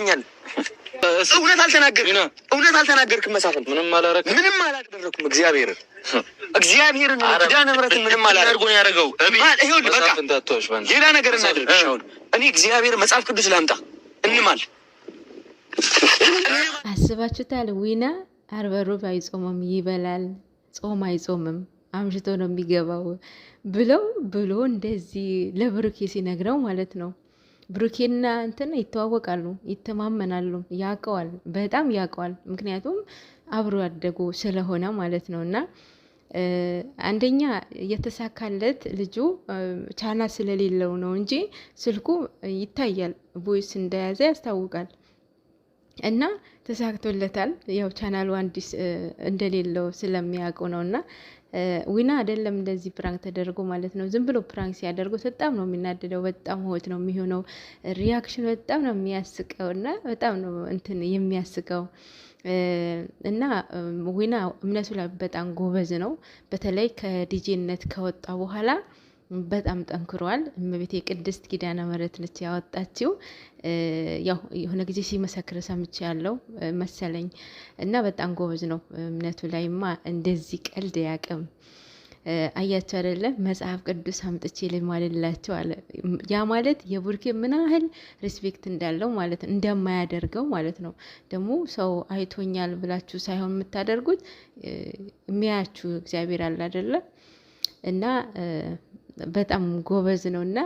ይለኛል። እውነት አልተናገርክም መሳፍንት። ምንም አላደረኩም። እግዚአብሔርን ኪዳነ ምሕረትን ምንም አላደረኩም ያደረገው ሌላ ነገር እናድርግ። አሁን እኔ እግዚአብሔር መጽሐፍ ቅዱስ ላምጣ እንማል። አስባችሁታል? ዊና ዓርብ ሮብ አይጾምም ይበላል፣ ጾም አይጾምም አምሽቶ ነው የሚገባው ብሎ እንደዚህ ለብሩኬ ሲነግረው ማለት ነው። ብሩኬና እንትን ይተዋወቃሉ፣ ይተማመናሉ፣ ያውቀዋል፣ በጣም ያውቀዋል። ምክንያቱም አብሮ ያደጉ ስለሆነ ማለት ነው። እና አንደኛ የተሳካለት ልጁ ቻና ስለሌለው ነው እንጂ ስልኩ ይታያል፣ ቮይስ እንደያዘ ያስታውቃል። እና ተሳክቶለታል። ያው ቻናሉ አዲስ እንደሌለው ስለሚያውቁ ነው። እና ዊና አይደለም እንደዚህ ፕራንክ ተደርጎ ማለት ነው። ዝም ብሎ ፕራንክ ሲያደርጉት በጣም ነው የሚናደደው፣ በጣም ሆት ነው የሚሆነው። ሪያክሽን በጣም ነው የሚያስቀው እና በጣም ነው እንትን የሚያስቀው። እና ዊና እምነቱ ላይ በጣም ጎበዝ ነው። በተለይ ከዲጄነት ከወጣ በኋላ በጣም ጠንክሯል። እመቤቴ ቅድስት ኪዳነ ምሕረት ነች ያወጣችው። ያው የሆነ ጊዜ ሲመሰክር ሰምቼ ያለው መሰለኝ። እና በጣም ጎበዝ ነው። እምነቱ ላይማ እንደዚህ ቀልድ ያቅም አያቸው አይደለ? መጽሐፍ ቅዱስ አምጥቼ ልማልላቸው አለ። ያ ማለት የቡርኬ ምን ያህል ሪስፔክት እንዳለው ማለት ነው፣ እንደማያደርገው ማለት ነው። ደግሞ ሰው አይቶኛል ብላችሁ ሳይሆን የምታደርጉት የሚያያችሁ እግዚአብሔር አለ አይደለ? እና በጣም ጎበዝ ነው። እና